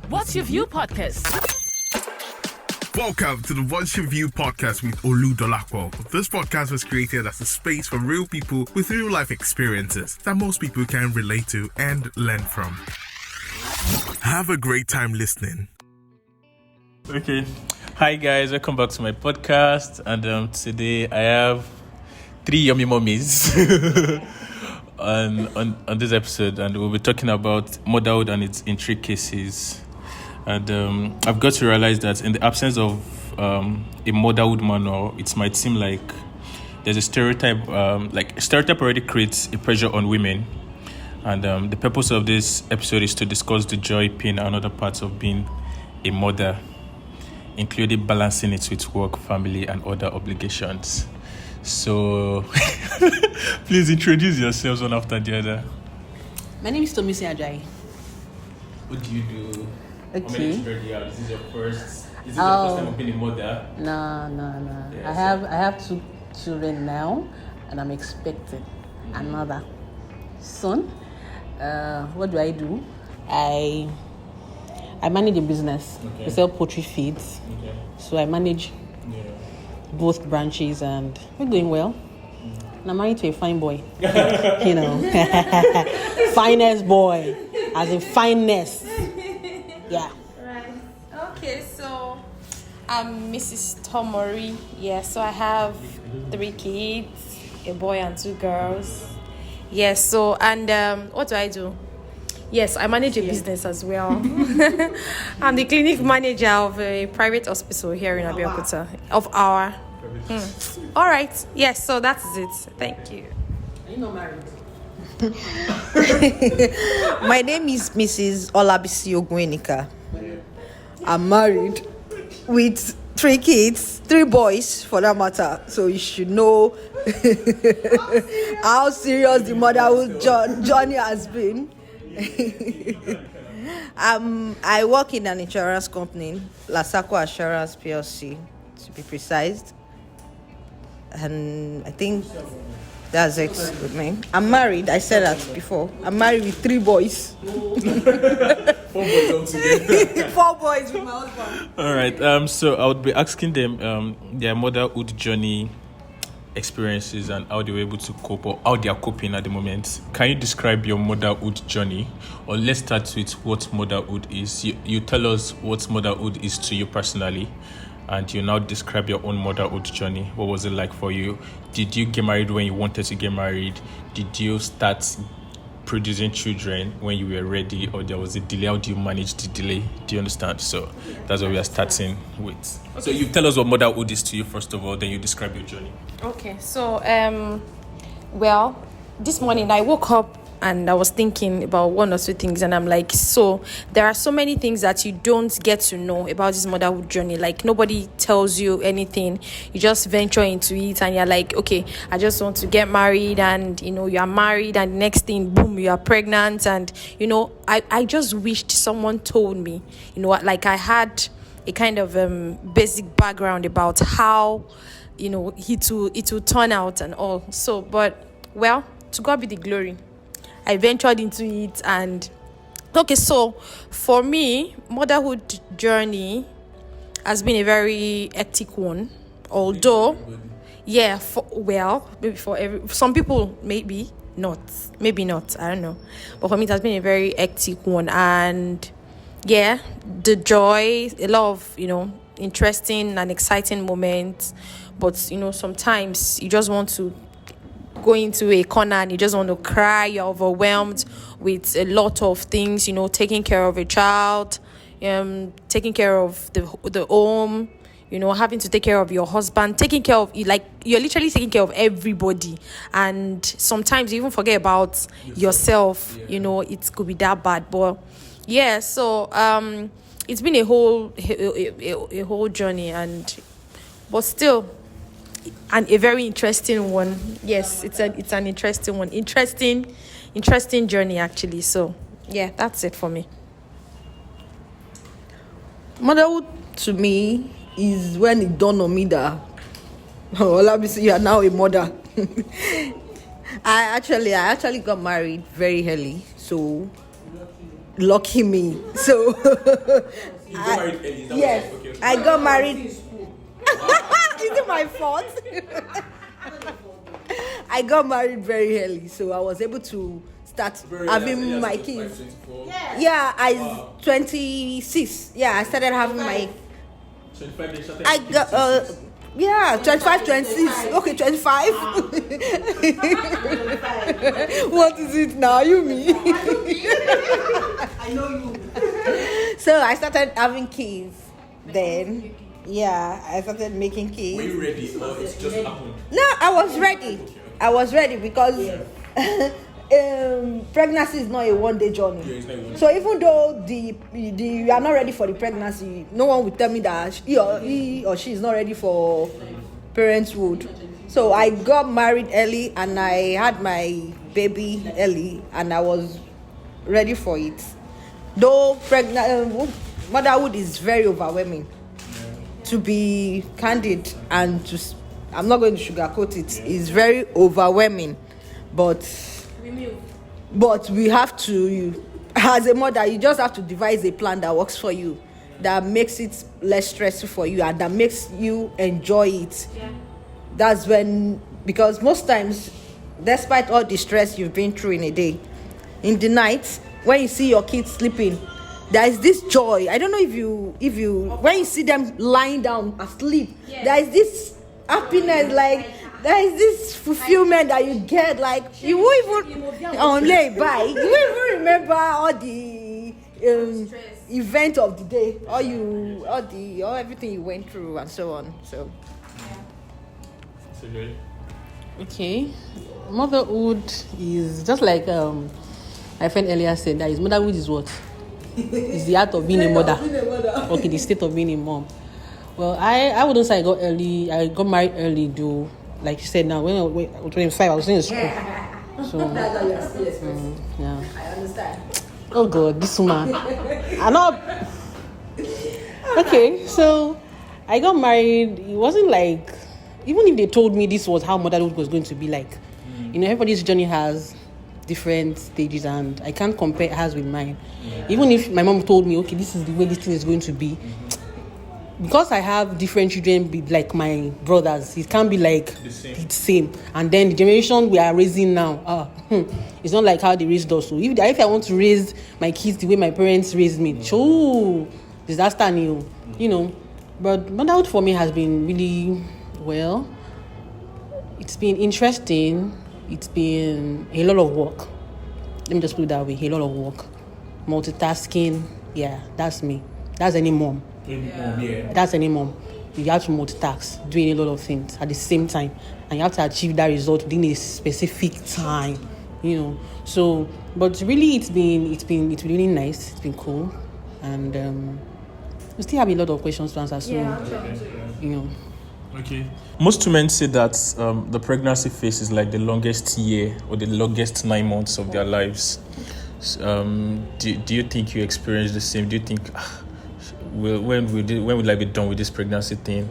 What's Your View podcast? Welcome to the What's Your View podcast with Olu Dolapo. This podcast was created as a space for real people with real life experiences that most people can relate to and learn from. Have a great time listening. Okay. Hi guys, welcome back to my podcast. And today I have 3 yummy mummies on this episode, and we'll be talking about motherhood and its intricacies. And I've got to realize that in the absence of a motherhood manual, it might seem like there's a stereotype. Stereotype already creates a pressure on women. And the purpose of this episode is to discuss the joy, pain, and other parts of being a mother, including balancing it with work, family, and other obligations. So, please introduce yourselves one after the other. My name is Tomisi Ajayi. What do you do? Okay. How many children do you have? Is this your first? Is this your first time of being a mother? No. Yeah, I have 2 children now, and I'm expecting another soon. What do? I manage a business. Okay. We sell poultry feeds. Okay. So I manage both branches, and we're doing well. And I'm married to a fine boy. Finest boy, as in fineness. Yeah. Right. Okay, so I'm Mrs. Tomori. Yeah, so I have 3 kids, a boy and 2 girls. Yes, so, and what do? Yes, I manage a business as well. I'm the clinic manager of a private hospital here in Abeokuta, of our... All right. Yes, so that's it. Thank you. Are you not married? My name is Mrs. Olabisi Ogwenika. I'm married with 3 kids, 3 boys for that matter. So you should know how serious the motherhood journey has been. I work in an insurance company, Lasako Assurance PLC, to be precise. And I think that's it with me. I'm married. I said that before. I'm married with 3 boys. 4 boys altogether. 4 boys with my husband. All right. So I would be asking them their motherhood journey experiences and how they were able to cope, or how they are coping at the moment. Can you describe your motherhood journey? Or let's start with what motherhood is. You tell us what motherhood is to you personally, and you now describe your own motherhood journey. What was it like for you? Did you get married when you wanted to get married? Did you start producing children when you were ready, or there was a delay? How do you manage the delay? Do you understand? So that's what we are starting with. Okay. So you tell us what motherhood is to you first of all, then you describe your journey. Okay, so, well, this morning I woke up and I was thinking about 1 or 2 things, and I'm like, so there are so many things that you don't get to know about this motherhood journey. Like, nobody tells you anything. You just venture into it, and you're like, okay, I just want to get married, and you are married, and the next thing, boom, you are pregnant. And I just wished someone told me, like I had a kind of basic background about how it will turn out and all. So, but well, to God be the glory, I ventured into it. And okay, so for me, motherhood journey has been a very hectic one. Although, maybe for some people, maybe not, I don't know. But for me, it has been a very hectic one. And yeah, the joy, a lot of, interesting and exciting moments. But, sometimes you just want to go into a corner and you just want to cry. You're overwhelmed with a lot of things, taking care of a child, taking care of the home, having to take care of your husband, taking care of, like, you're literally taking care of everybody. And sometimes you even forget about yourself. It could be that bad. But yeah, so it's been a whole journey, but still, and a very interesting one. Yes, it's an interesting one. Interesting journey, actually. So yeah, that's it for me. Motherhood to me is when it dawned on me that you are now a mother. I actually got married very early, so lucky me. So You got married early. Is that yes, what- okay. I got married. Is it my fault? I got married very early, so I was able to start Very having early, my 25, kids. 24. Yeah, I 26. Yeah, I started having my. 25 they started I having got kids. yeah, 25, 26. Okay, 25. What is it now? You me? I know you. So I started having kids then. Yeah, I started making kids. Were you ready or it just happened? No, I was ready. I was ready because pregnancy is not a one-day journey. Yeah, it's not a one-day. So even though you are not ready for the pregnancy, no one will tell me that he or she is not ready for parenthood. So I got married early and I had my baby early and I was ready for it. Though motherhood is very overwhelming. To be candid and I'm not going to sugarcoat it. It's very overwhelming, but we have to. As a mother, you just have to devise a plan that works for you, that makes it less stressful for you, and that makes you enjoy it. Yeah. That's when, because most times, despite all the stress you've been through in a day, in the night when you see your kids sleeping, there is this joy. I don't know if you when you see them lying down asleep, there is this happiness, like there is this fulfillment that you get, like you won't even lay by. You won't even remember all the event of the day, all everything you went through and so on. So Okay, motherhood is just like my friend earlier said. That is, motherhood is what? It's the art of being a mother. Okay, the state of being a mom. Well, I wouldn't say I got married early, though. Like you said, now when I was 25, I was in school. So yeah. I understand. Oh God, this woman. I'm not. Okay, so I got married. It wasn't like, even if they told me this was how motherhood was going to be like, everybody's journey has different stages, and I can't compare hers with mine. Even if my mom told me, okay, this is the way this thing is going to be, because I have different children, be like my brothers, it can't be like the same. And then the generation we are raising now, it's not like how they raised us. So if I want to raise my kids the way my parents raised me, disaster new, But motherhood for me has been really well. It's been interesting. It's been a lot of work. Let me just put it that way, a lot of work. Multitasking, yeah, that's me. That's any mom. That's any mom. You have to multitask, doing a lot of things at the same time. And you have to achieve that result within a specific time, So, but really it's been really nice. It's been cool. And we still have a lot of questions to answer soon. Okay. Most women say that the pregnancy phase is like the longest year or the longest 9 months of their lives. Do you think you experience the same? Do you think, when will I be done with this pregnancy thing?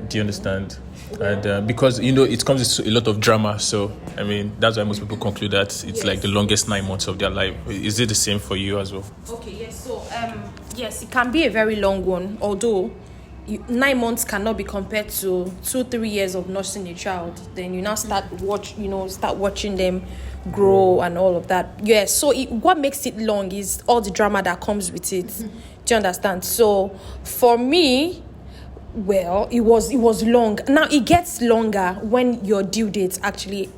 Do you understand? And because it comes with a lot of drama, so I mean that's why most people conclude that it's like the longest 9 months of their life. Is it the same for you as well? Okay, yes. So yes, it can be a very long one, although 9 months cannot be compared to 2-3 years of nursing a child. Then you now start watching them grow and all of that. Yes. So what makes it long is all the drama that comes with it. Do you understand? So for me, well, it was long. Now it gets longer when your due date actually,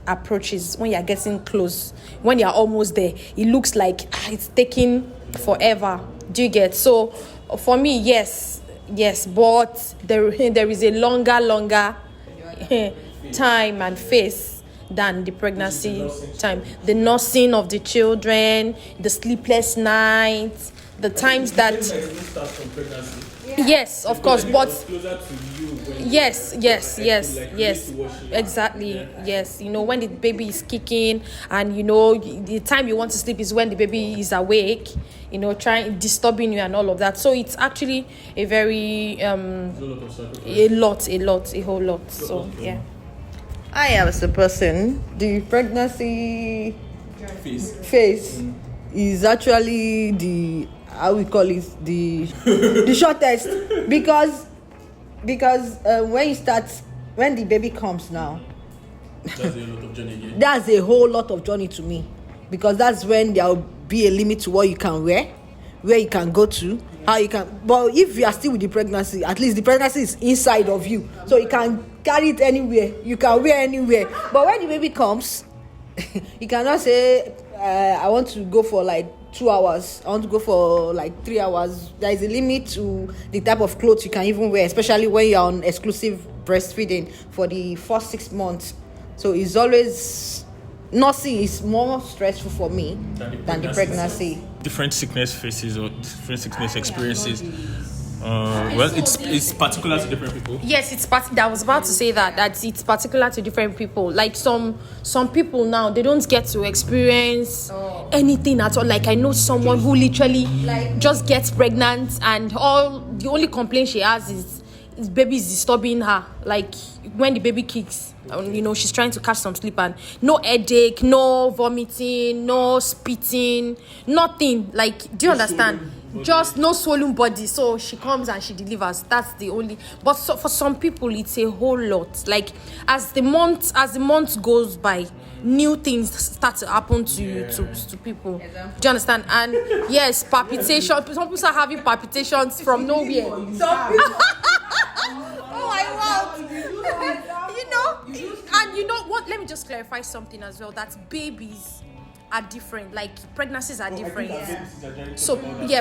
approaches, when you're getting close, when you're almost there. It looks like it's taking forever. Do you get? So for me, yes, but there is a longer time and phase than the pregnancy time. The nursing of the children, the sleepless nights, the times that yes, of course, but yes, exactly, yes. When the baby is kicking, and the time you want to sleep is when the baby is awake, disturbing you and all of that. So it's actually a very a whole lot. So yeah. I am as a person, the pregnancy phase is actually the, how we call it, the shortest, because when the baby comes now, That's a lot of journey again. that's a whole lot of journey to me, because that's when there will be a limit to what you can wear, where you can go to, how you can. But if you are still with the pregnancy, at least the pregnancy is inside of you, so you can carry it anywhere, you can wear anywhere. But when the baby comes, you cannot say I want to go for like 2 hours, I want to go for like 3 hours. There is a limit to the type of clothes you can even wear, especially when you're on exclusive breastfeeding for the first 6 months. So it's always, nursing is more stressful for me than the pregnancy. Different sickness phases or different sickness experiences. Well, it's particular to different people. Yes, I was about to say that it's particular to different people. Like some people now, they don't get to experience anything at all. Like I know someone who literally just gets pregnant, and the only complaint she has is baby is disturbing her. Like when the baby kicks, she's trying to catch some sleep, and no headache, no vomiting, no spitting, nothing. Like, do you understand? Just no swollen body. So she comes and she delivers. That's the only. But for some people, it's a whole lot. Like as the month goes by, new things start to happen to people. Do you understand? And yes, palpitation. Some people start having palpitations from nowhere. Oh my word! And you know what? Let me just clarify something as well. That babies are different. Like pregnancies are different. So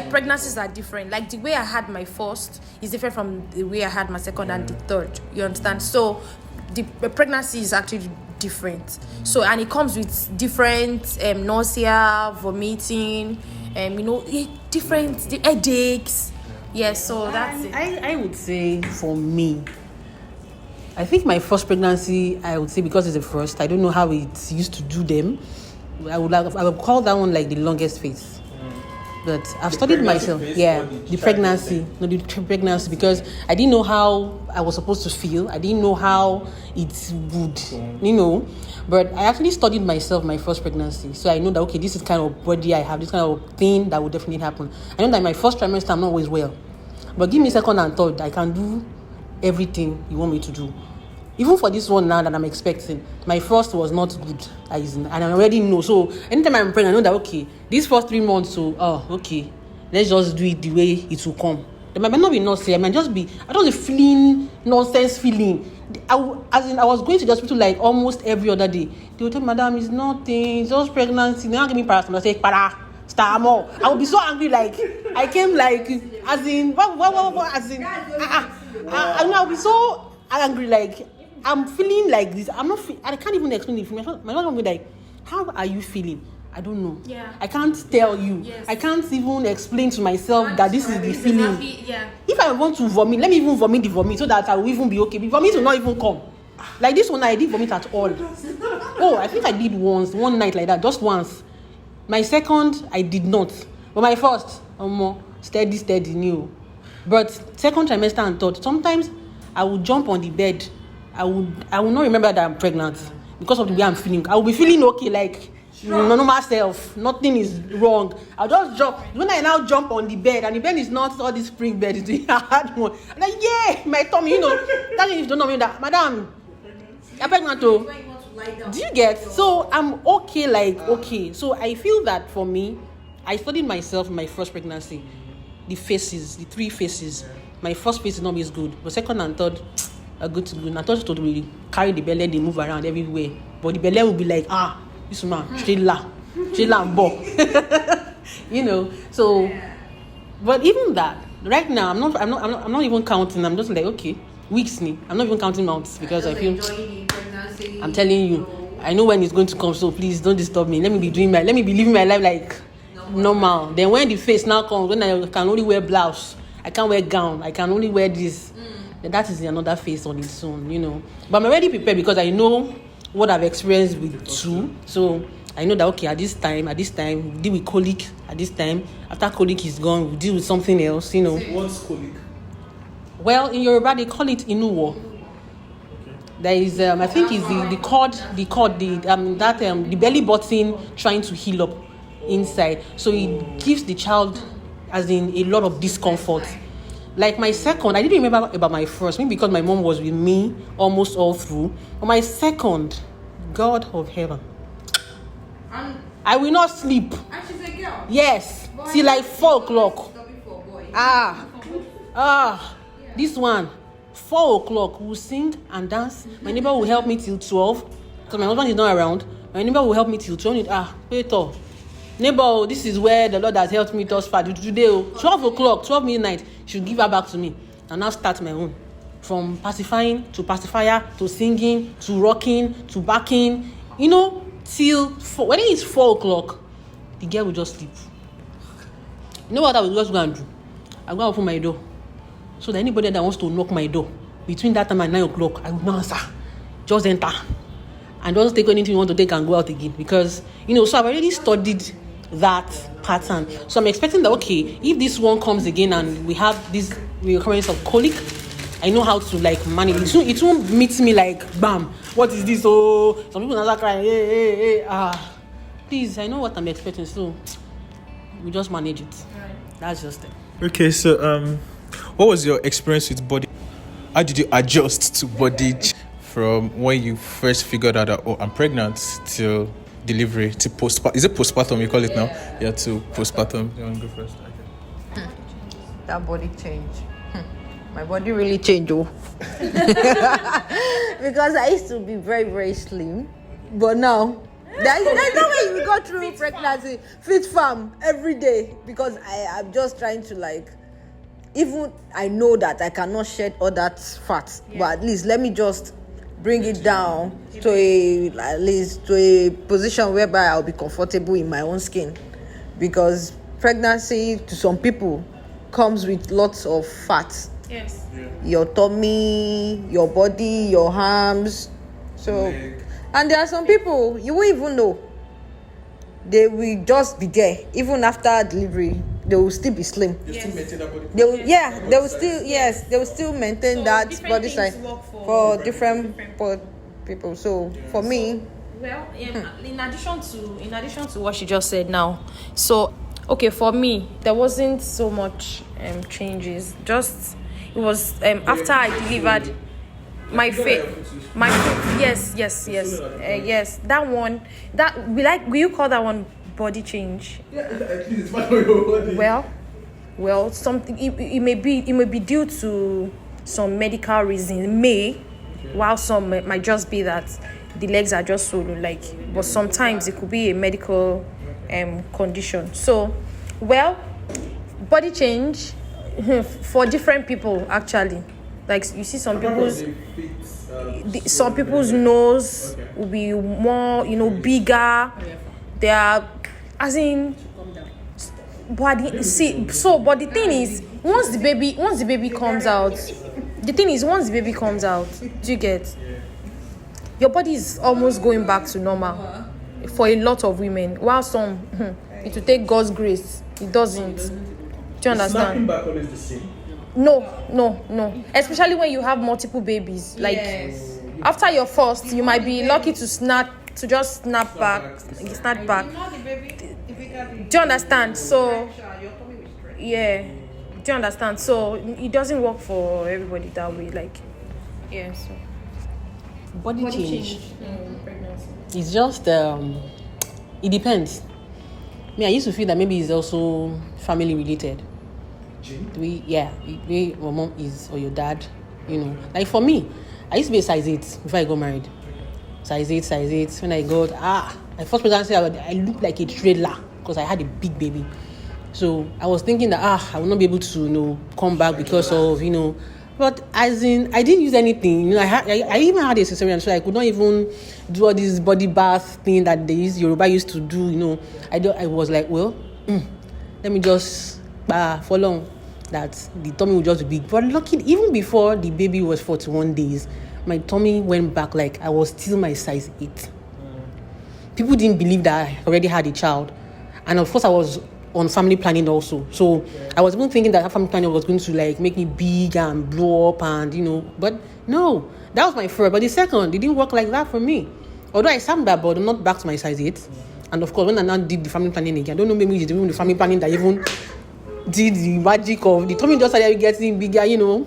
pregnancies are different. Like the way I had my first is different from the way I had my second and the third. You understand? So the pregnancy is actually different. So and it comes with different nausea, vomiting, different headaches. Yes, so that's it. I would say for me, I think my first pregnancy, I would say because it's the first, I don't know how it used to do them. I would call that one like the longest phase. But I've studied myself. The pregnancy, because I didn't know how I was supposed to feel. I didn't know how it would, But I actually studied myself my first pregnancy. So I know that, okay, this is kind of body I have, this kind of thing that will definitely happen. I know that in my first trimester, I'm not always well. But give me second and third, I can do everything you want me to do. Even for this one now that I'm expecting, my first was not good, and I already know. So anytime I'm pregnant, I know that, okay, these first 3 months, okay, let's just do it the way it will come. There might not be nonsense. I don't be feeling nonsense feeling. I was going to the hospital like almost every other day. They would tell me, madam, it's nothing, it's just pregnancy. They don't give me paracetamol. I say, paracetamol. I would be so angry, like I came like, as in, what, as in, I'll be so angry, like I'm feeling like this. I can't even explain it. My mother will be like, how are you feeling? I don't know. Yeah. I can't tell you. Yes. I can't even explain to myself that this is the feeling. If I want to vomit, let me even vomit the vomit so that I will even be okay. The vomit will not even come. Like this one, I didn't vomit at all. I think I did one night like that, just once. My second, I did not. But my first, steady, new. But second trimester and third, sometimes I would jump on the bed. I will not remember that I'm pregnant because of the way I'm feeling. I will be feeling okay, like normal self. Nothing is wrong. I'll just jump. When I now jump on the bed, and the bed is not all this spring bed, it's the hard one. I'm like, my tummy, that if you don't know me, that madam, you're pregnant too. Do you get? So I'm okay, So I feel that for me, I studied myself in my first pregnancy. The 3 phases. My first phase is not always good, but second and third are good to good. I thought to really carry the belly, they move around everywhere. But the belly will be like, this man, trailer and ball. So, but even that, right now, I'm not even counting. I'm just like, okay, weeks me. I'm not even counting months because I feel. I'm telling you, I know when it's going to come. So please don't disturb me. Let me be living my life like normal. Then when the face now comes, when I can only wear blouse, I can't wear gown. I can only wear this. Then that is another phase on its own, But I'm already prepared because I know what I've experienced with 2. So I know that, okay, at this time, we deal with colic. At this time, after colic is gone, we deal with something else, What's colic? Well, in Yoruba, they call it inuwo. There is, I think, is the cord, the belly button trying to heal up. inside. So it gives the child, as in, a lot of discomfort. Like my second, I didn't remember about my first, maybe because my mom was with me almost all through. But my second, God of heaven, I will not sleep. And she's a girl. Yes, till like 4 o'clock. This one, 4 o'clock, we'll sing and dance. My neighbor will help me till 12. So my husband is not around. My neighbor will help me till 12. Peter, neighbor, this is where the Lord has helped me thus far. Today, 12 o'clock, 12 midnight, she'll give her back to me. And now start my own. From pacifying to pacifier to singing to rocking to backing. Till 4. When it's 4 o'clock, the girl will just sleep. You know what I was just going to do? I'm going to open my door. So that anybody that wants to knock my door between that time and 9 o'clock, I will not answer. Just enter. And don't take anything you want to take and go out again. Because, so I've already studied that pattern. So I'm expecting that, okay, if this one comes again and we have this recurrence of colic, I know how to manage it. It won't meet me like, bam, what is this? Oh, some people are crying, hey. Please, I know what I'm expecting. So we just manage it. Right. That's just it. Okay, so what was your experience with body? How did you adjust to body from when you first figured out that, I'm pregnant, till delivery, to postpartum? Is it postpartum you call it now? Yeah, to postpartum. You want to go first? Okay. That body change. My body really changed, because I used to be very, very slim, but now there's no way you go through pregnancy fit farm every day, because I'm just trying to even I know that I cannot shed all that fat, but at least let me just bring it down to a position whereby I'll be comfortable in my own skin, because pregnancy to some people comes with lots of fat. Yes. Yeah. Your tummy, your body, your arms. So, and there are some people you won't even know. They will just be there even after delivery. They will still be slim. You still maintain that body? They will still maintain that body size for different people. So for me, well, in addition to what she just said now, so okay, for me there wasn't so much changes. Just it was after I delivered my face. Yes. That one. Will you call that one body change? Yeah, at least it's part of your body. Well, something it may be due to some medical reason, while some might just be that the legs are just so but sometimes it could be a medical condition. So, body change for different people actually. You see some people's nose will be more bigger. They are as in body but the thing is once the baby comes out, do you get, your body is almost going back to normal for a lot of women, while some it will take God's grace, it doesn't. Do you understand? Snapping back always the same? No. Especially when you have multiple babies. After your first, you might be lucky to snap back. Do you understand? So, yeah. Do you understand? So, it doesn't work for everybody that way. So. Body change. Pregnancy. It's just, it depends. I used to feel that maybe it's also family related. The way your mom is or your dad, for me, I used to be a size 8 before I got married. Size 8. When I got my first pregnancy, I looked like a trailer because I had a big baby. So I was thinking that I will not be able to come back because of but as in I didn't use anything. I even had a cesarean, so I could not even do all this body bath thing that Yoruba used to do. I was like, let me just follow that the tummy would just be big. But lucky, even before the baby was 41 days, my tummy went back I was still my size 8. People didn't believe that I already had a child. And of course I was on family planning also. So I was even thinking that family planning was going to make me big and blow up and but no, that was my first. But the second, it didn't work like that for me. Although I sat back, but not back to my size 8. And of course, when I now did the family planning again, I don't know, maybe it's even the family planning that even did the magic of the tummy just started getting bigger, you know.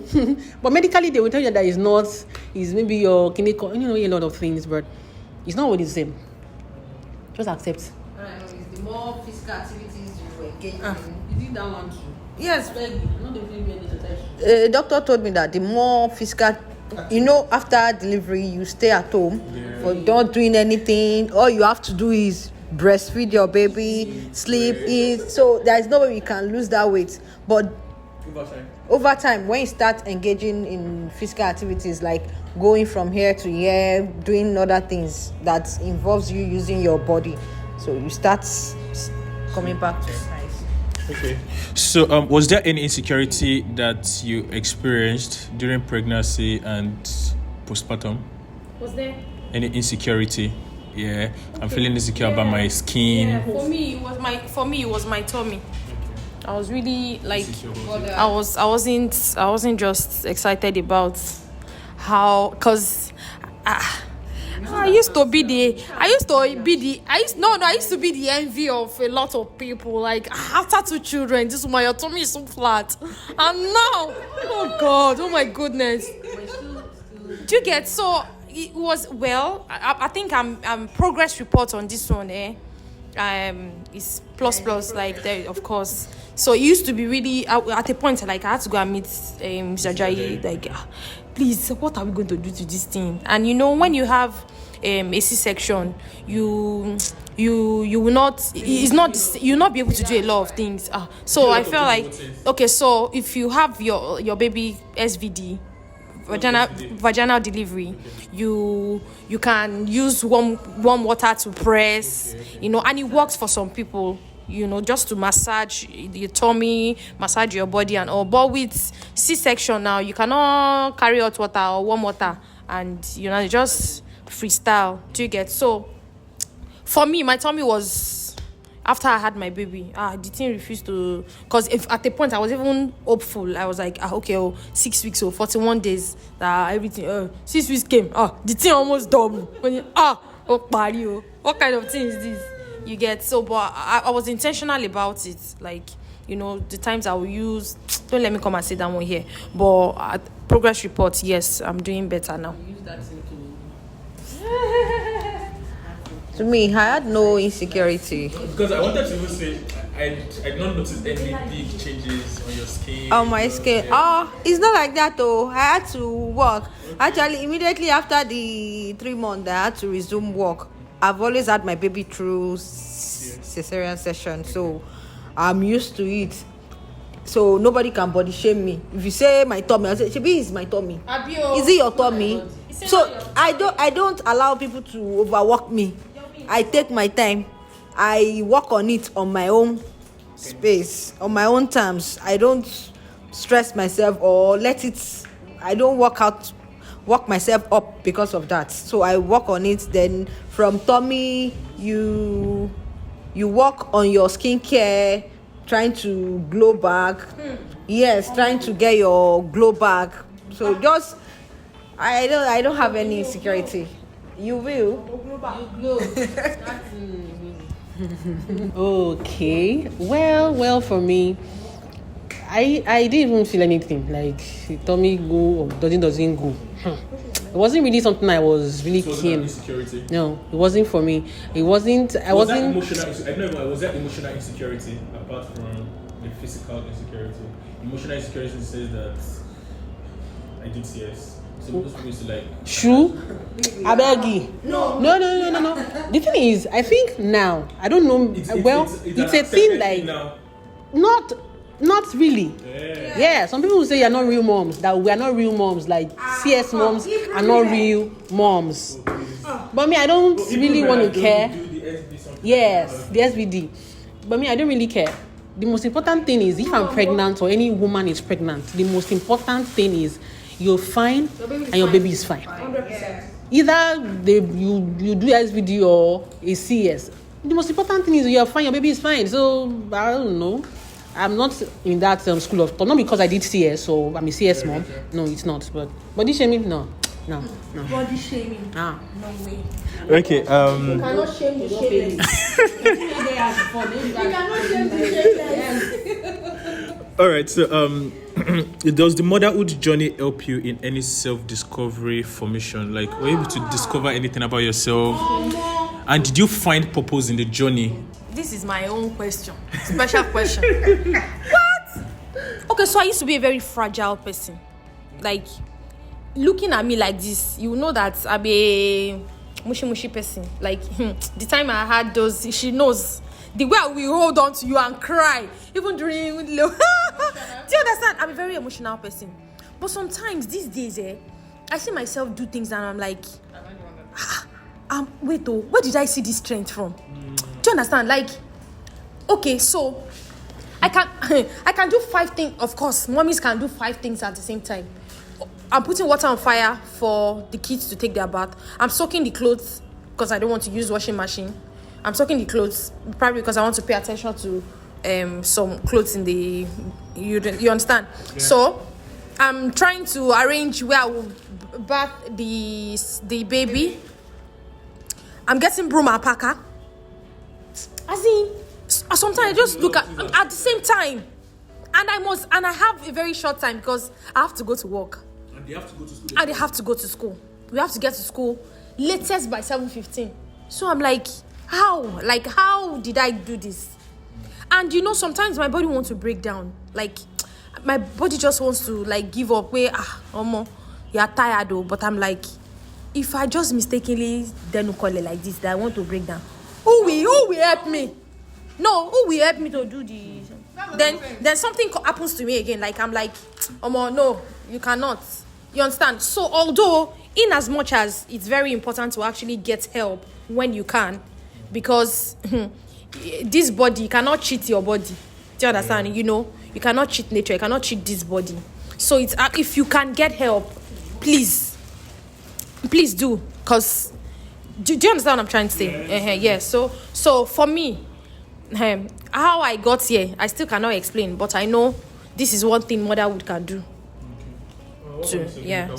But medically, they will tell you that it's not, it's maybe your clinical, you know, a lot of things, but it's not always the same. Just accept. It's the more physical activities you engage in. Is it that one too? Yes. Not the very Doctor told me that the more physical, you know, after delivery, you stay at home for not doing anything. All you have to do is breastfeed your baby, sleep, eat. So there is no way you can lose that weight. But over time, when you start engaging in physical activities like going from here to here, doing other things that involves you using your body, so you start coming back to size. Okay. So, was there any insecurity that you experienced during pregnancy and postpartum? Was there? Any insecurity? Yeah, I'm feeling insecure about my skin. Yeah, for me it was my tummy. I was really like I wasn't just excited about how, cause I used to be the envy of a lot of people. Like, after 2 children, this woman, your tummy is so flat, and now, oh God, oh my goodness. Do you get? So it was, well, I think I'm progress report on this one. Is plus like there, of course. So it used to be really at a point like I had to go and meet Mr. Jai, like, please, what are we going to do to this thing? And you know, when you have a C-section, you will not, you'll not be able to do a lot of things. So I felt like, okay, so if you have your baby SVD, vaginal delivery, you can use warm water to press, you know, and it works for some people, you know, just to massage your tummy, massage your body and all. But with C-section now, you cannot carry hot water or warm water, and you know, just freestyle. Do you get? So for me, my tummy was, after I had my baby, the thing refused to, because if at the point I was even hopeful, I was like, okay, 6 weeks or 41 days, everything, 6 weeks came, the thing almost doubled. What kind of thing is this? You get? So, but I was intentional about it, like, you know, the times I will use, don't let me come and say that one here, but progress report, yes, I'm doing better now. Use that thing To me, I had no insecurity. Because I wanted to even say, I did not notice any big changes on your skin. On my skin. It's not like that though. I had to work. Actually, immediately after the 3 months, I had to resume work. I've always had my baby through cesarean session, so I'm used to it. So nobody can body shame me. If you say my tummy, I say, Shebi, is my tummy. Is it your tummy? So I don't allow people to overwork me. I take my time. I work on it on my own space, on my own terms. I don't stress myself or I don't work myself up because of that. So I work on it. Then from tummy, you work on your skincare, trying to glow back. Yes, trying to get your glow back. So just, I don't have any insecurity. You will. Okay. Well, for me, I didn't even feel anything. Like, tummy go or doesn't go. It wasn't really something I was really keen. Insecurity? No, it wasn't for me. It wasn't. Was that emotional insecurity apart from the physical insecurity? Emotional insecurity says that I did CS. So most people used to like. True. I beg you. No. The thing is, I think now, I don't know. It's a thing like now. Not really. Yeah. Some people will say you're not real moms. That we are not real moms. Like CS moms are not real moms. But me, I don't really want to care. Yes, the SVD. But me, I don't really care. The most important thing is, if I'm pregnant or any woman is pregnant, the most important thing is you're fine and your baby is fine. 100%. Either you do SVD or a CS. The most important thing is you're fine, your baby is fine. So I don't know. I'm not in that school of thought. Not because I did CS, so I'm a CS mom. No, it's not. But this shaming, no. No. Body shaming. Ah. No way. Okay. You cannot shame the shameless. You cannot shame the shameless. All right. So, does the motherhood journey help you in any self-discovery formation? Like, were you able to discover anything about yourself? And did you find purpose in the journey? This is my own question. Special question. What? Okay, so I used to be a very fragile person. Like, looking at me like this, you know that I'm a mushy person. Like, the time I had those, she knows the way I will hold on to you and cry, even during. Do you understand? I'm a very emotional person. But sometimes these days, I see myself do things and I'm like, wait, where did I see this strength from? Do you understand? Like, okay, so I can do 5 things. Of course, mommies can do 5 things at the same time. I'm putting water on fire for the kids to take their bath. I'm soaking the clothes because I don't want to use washing machine. I'm soaking the clothes probably because I want to pay attention to some clothes in the. You understand? Yeah. So I'm trying to arrange where I will bath the baby. I'm getting broom and packer. As in, sometimes I just look at the same time, and I have a very short time because I have to go to work. And they have to go to school. And they have to go to school. We have to get to school latest by 7:15. So I'm like, how? Like, how did I do this? And you know, sometimes my body wants to break down. Like, my body just wants to like give up. Where you're tired though. But I'm like, if I just mistakenly then call it like this, that I want to break down, who will help me? No, who will help me to do this? Then something happens to me again. Like I'm like, no, you cannot. You understand? So although in as much as it's very important to actually get help when you can, because this body, you cannot cheat your body. Do you understand? You know, you cannot cheat nature. You cannot cheat this body. So it's if you can get help, please do. Cause do you understand what I'm trying to say? Yeah. So for me, how I got here, I still cannot explain, but I know this is one thing motherhood can do. How did you handle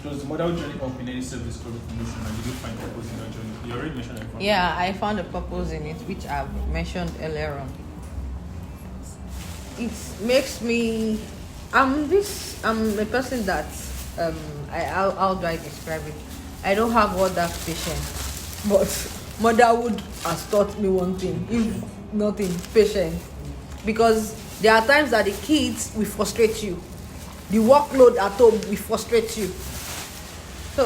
does the motherhood journey help in any self-discovery promotion, and did you find purpose in that journey? You already mentioned it. Yeah, I found a purpose in it, which I've mentioned earlier on. It makes me. I'm a person that how do I describe it? I don't have all that patience, but motherhood has taught me one thing, if nothing, patience. Because there are times that the kids will frustrate you. The workload at home will frustrate you. So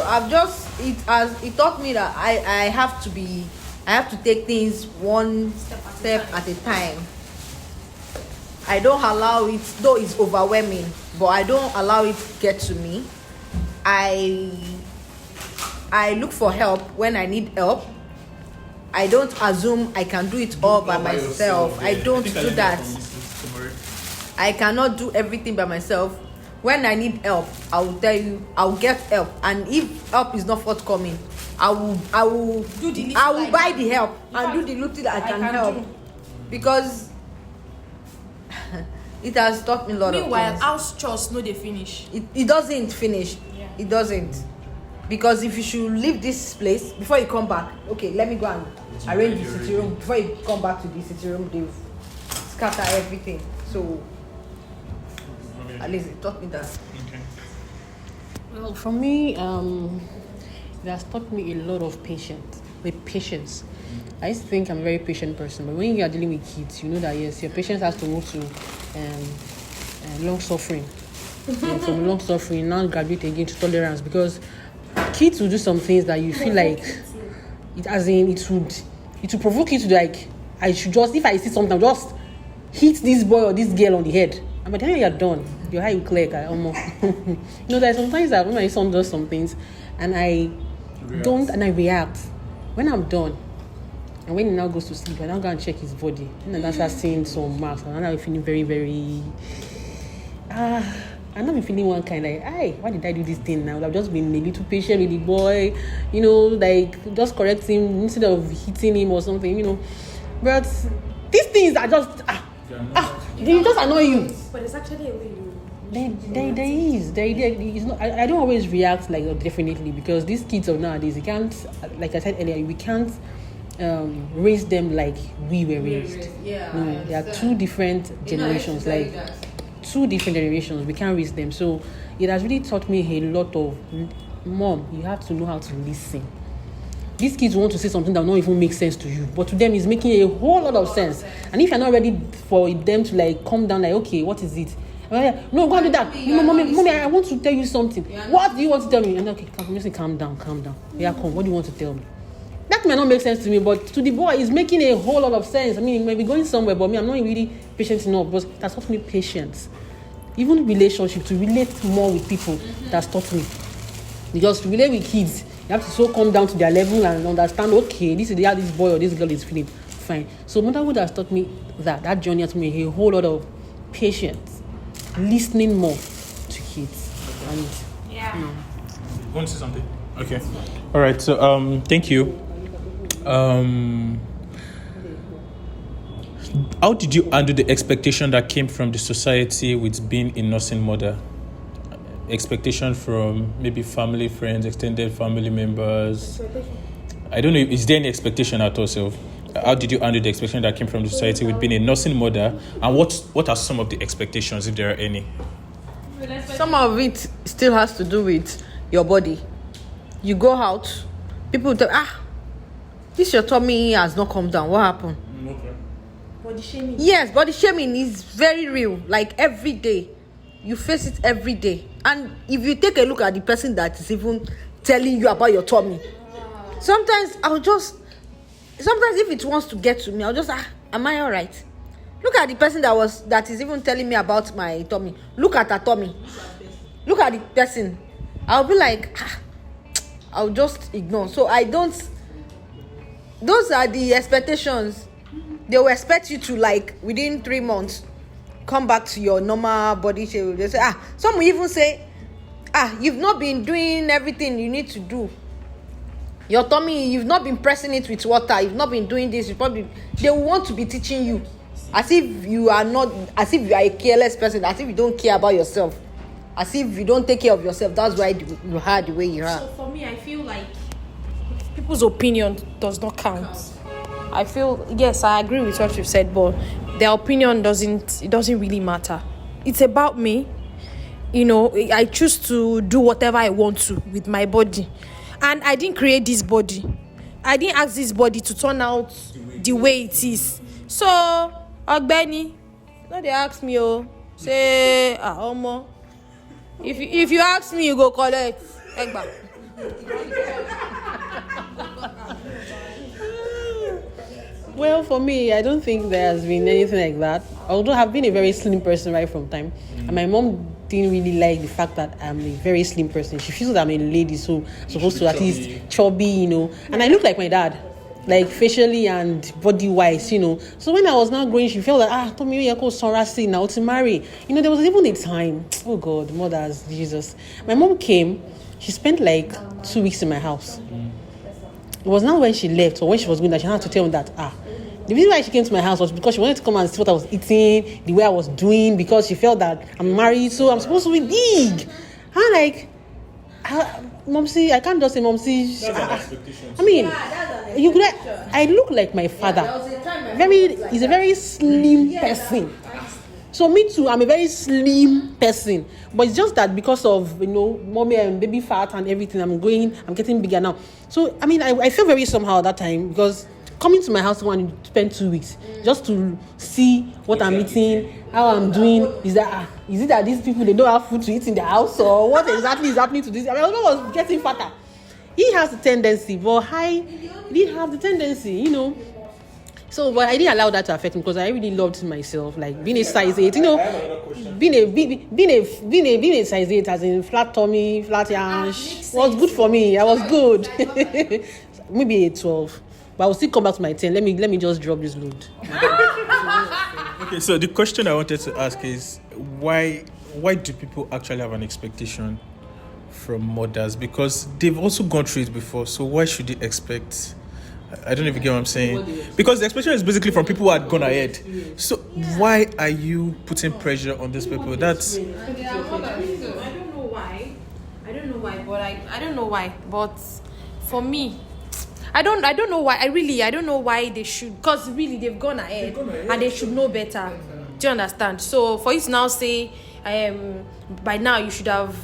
it taught me that I have to take things one step at a time. I don't allow it, though it's overwhelming, but I don't allow it to get to me. I look for help when I need help. I don't assume I can do it all by myself. I don't do that. I cannot do everything by myself. When I need help, I will tell you, I'll get help. And if help is not forthcoming, I will buy the help and do the little that I can help. Because it has taught me a lot of things. Meanwhile, house chores no they finish. It doesn't finish. Yeah. It doesn't. Because if you should leave this place before you come back, okay, let me go and arrange the sitting room. Before you come back to the sitting room, they've scattered everything. So at least it taught me that. Okay. Well, for me, it has taught me a lot of patience. I used to think I'm a very patient person, but when you are dealing with kids, you know that yes, your patience has to move to long suffering. And from long suffering, now graduate again to tolerance, because kids will do some things that you feel like it would provoke you to like, I should just, if I see something, just hit this boy or this girl on the head. And by the time you're done, your eye will clear. You know, there's sometimes that when my son does some things and I react. When I'm done, and when he now goes to sleep, I now go and check his body. And I start seeing some marks. And I'm feeling very, very... I'm not feeling one kind like, why did I do this thing now? I've just been a little patient with the boy, you know, like just correct him instead of hitting him or something, you know. But these things are just, they just annoy you. But it's actually a way There is. There is not. I don't always react like definitely because these kids of nowadays, you can't, like I said earlier, we can't raise them like we were raised. No, they are two different generations. Like two different generations. We can't raise them. So it has really taught me a lot of, Mom, you have to know how to listen. These kids want to say something that will not even make sense to you, but to them it's making a whole lot of sense. And if you're not ready for them to like calm down, like, okay, what is it? No, go and do that. No, mommy, I want to tell you something. What do you want to tell me? And okay, calm down. Yeah, come. What do you want to tell me? That might not make sense to me, but to the boy, it's making a whole lot of sense. I mean, maybe going somewhere, but me, I'm not really patient enough. But that's taught me patience. Even relationship, to relate more with people, that's taught me. Because to relate with kids, you have to so come down to their level and understand, okay, this is how this boy or this girl is feeling. Fine. So motherhood has taught me that journey has taught me a whole lot of patience, listening more to kids. And You want to say something? Okay. All right. So thank you. How did you handle the expectation that came from the society with being a nursing mother? Expectation from maybe family, friends, extended family members. I don't know. Is there any expectation at all? So, how did you handle the expectation that came from the society with being a nursing mother? And what are some of the expectations, if there are any? Some of it still has to do with your body. You go out, people tell, this your tummy has not come down. What happened? Okay. Body shaming. Yes, body shaming is very real. Like every day, you face it every day. And if you take a look at the person that is even telling you about your tummy, sometimes if it wants to get to me, I'll just am I all right? Look at the person that is even telling me about my tummy. Look at her tummy. Look at the person. I'll be like, I'll just ignore. So I don't. Those are the expectations. They will expect you to, like, within 3 months, come back to your normal body shape. They say, some will even say, you've not been doing everything you need to do. Your tummy, you've not been pressing it with water. You've not been doing this. They will want to be teaching you, as if you are a careless person, as if you don't care about yourself, as if you don't take care of yourself. That's why you are the way you are. So for me, I feel like people's opinion does not count. I feel, yes, I agree with what you've said, but their opinion doesn't really matter. It's about me. I choose to do whatever I want to with my body. And I didn't create this body. I didn't ask this body to turn out the way it is. So, Ogbeni, no, they ask me, say, Omo. If you ask me, you go collect. Egba. Well, for me, I don't think there has been anything like that. Although I've been a very slim person right from time. And my mom didn't really like the fact that I'm a very slim person. She feels that I'm a lady, so I'm supposed to at least chubby, And I look like my dad, like facially and body-wise, So when I was now growing, she felt that, Tommy, you're sorry now to marry. There was even a time, oh God, mothers, Jesus. My mom came, she spent like 2 weeks in my house. It was not when she left or when she was going that she had to tell me that, the reason why she came to my house was because she wanted to come and see what I was eating, the way I was doing, because she felt that I'm married, so I'm supposed to be big. I'm like, Momsy, I can't just say Momsy. I mean, I look like my father. He's a very slim person. So me too, I'm a very slim person. But it's just that because of, mommy and baby fat and everything, I'm getting bigger now. So, I mean, I feel very somehow at that time because coming to my house and spend 2 weeks just to see what I'm eating, how I'm doing. Is it that these people, they don't have food to eat in their house, or what exactly is happening to this? I mean, I was getting fatter. He has the tendency, but I didn't have the tendency, So, but I didn't allow that to affect me because I really loved myself, like being a size 8, being a size 8 as in flat tummy, flat hands was good for me. I was good. Maybe a 12. But I will still come back to my 10. Let me just drop this load. Okay, so the question I wanted to ask is why do people actually have an expectation from mothers? Because they've also gone through it before. So why should they expect I don't even get what I'm saying. Because the expectation is basically from people who had gone ahead. So why are you putting pressure on these people? That's... I don't know why. I don't know why. But for me, I don't know why. I don't know why they should. Because really, they've gone ahead. And they should know better. Do you understand? So for you to now say, by now you should have...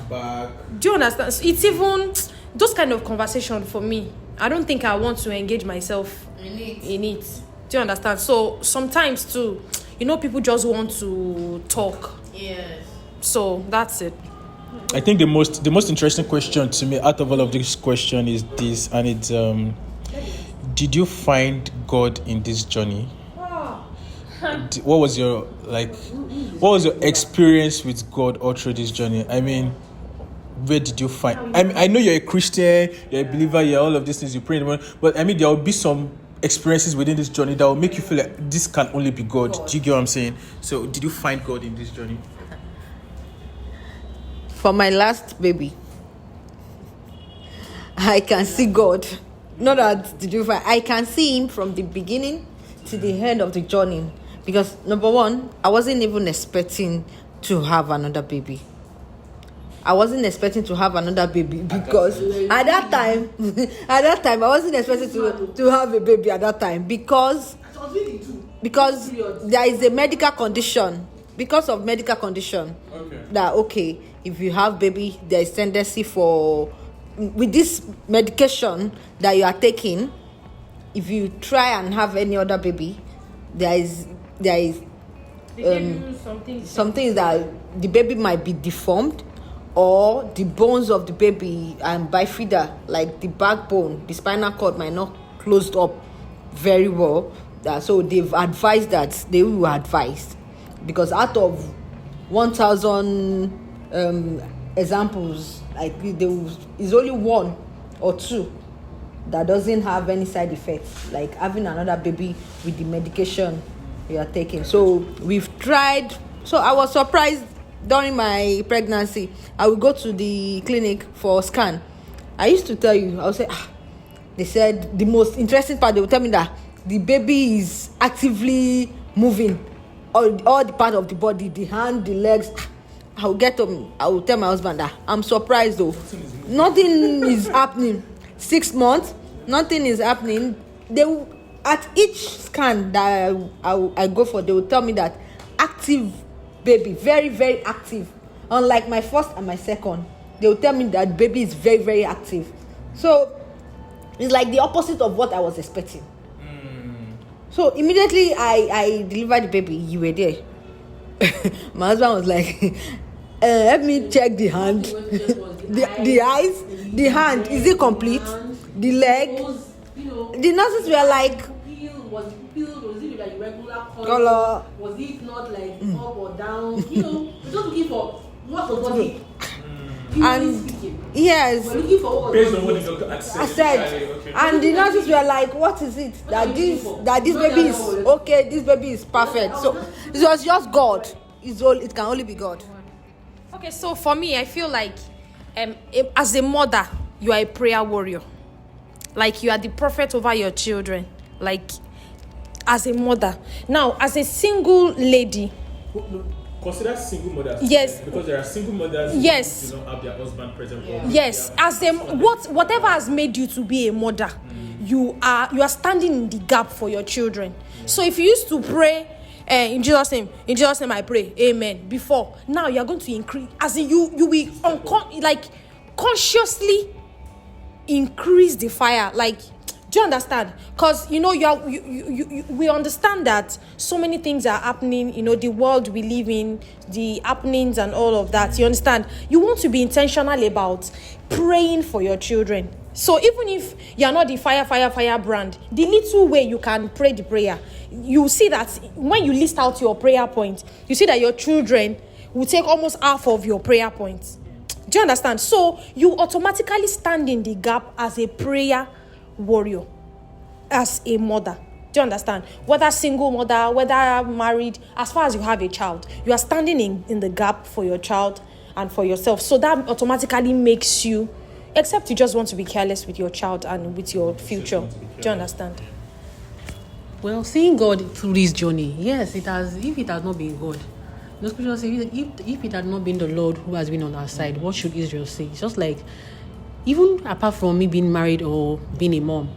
back. Do you understand? It's even... Those kind of conversation for me, I don't think I want to engage myself in it. Do you understand? So sometimes too, people just want to talk. Yes. So that's it. I think the most interesting question to me out of all of this question is this, and it's did you find God in this journey? What was your experience with God all through this journey? I mean, where did you find... I know you're a Christian, you're a believer, you're all of these things, you pray in the morning, but I mean, there will be some experiences within this journey that will make you feel like this can only be God. Do you get what I'm saying? So did you find God in this journey? For my last baby, I can see God. Not that did you find... I can see him from the beginning to the end of the journey. Because number one, I wasn't even expecting to have another baby. I wasn't expecting to have another baby because at that time, I wasn't expecting to have a baby at that time because there is a medical condition. Because of medical condition, that if you have baby, there is tendency for, with this medication that you are taking, if you try and have any other baby, there is something that the baby might be deformed, or the bones of the baby and bifida, like the backbone, the spinal cord might not closed up very well. So they've advised that they will advise, because out of 1,000 examples, like is only one or two that doesn't have any side effects, like having another baby with the medication you are taking. So we've tried. So I was surprised during my pregnancy. I would go to the clinic for a scan. I used to tell you, I would say, they said the most interesting part, they would tell me that the baby is actively moving all the part of the body, the hand, the legs. I will tell my husband that I'm surprised though. Nothing is happening. 6 months, nothing is happening. At each scan that I go for, they will tell me that active baby, very, very active. Unlike my first and my second, they will tell me that baby is very, very active. So it's like the opposite of what I was expecting. So immediately I delivered the baby. You were there. My husband was like, let me check the hand, the eyes, the hand, is it complete? The leg. The nurses were like, was it peeled? Was it like regular color? Was it not like up or down? We're just looking for what's the body. And yes, we're looking for what based on what the doctor had said. I said, and the nurses were like, what is it? That this baby is okay, this baby is perfect. So it was just God. It can only be God. Okay, so for me, I feel like as a mother, you are a prayer warrior. Like you are the prophet over your children. Like as a mother. Now, as a single lady. Consider single mothers. Yes. Because there are single mothers who yes. do not have their husband present. Yes. As whatever has made you to be a mother, you are standing in the gap for your children. So if you used to pray in Jesus' name I pray, amen, before, now you are going to increase, as in you will consciously increase the fire. Like, do you understand? Because we understand that so many things are happening, the world we live in, the happenings and all of that. You understand? You want to be intentional about praying for your children. So even if you're not the fire brand, the little way you can pray the prayer, you see that when you list out your prayer points, you see that your children will take almost half of your prayer points. Do you understand? So you automatically stand in the gap as a prayer warrior, as a mother. Do you understand? Whether single mother, whether married, as far as you have a child, you are standing in the gap for your child and for yourself. So that automatically makes you, except you just want to be careless with your child and with your future. Do you understand? Well, seeing God through this journey, yes, it has. If it had not been God, the scripture says, if it had not been the Lord who has been on our side, what should Israel say? It's just like, even apart from me being married or being a mom,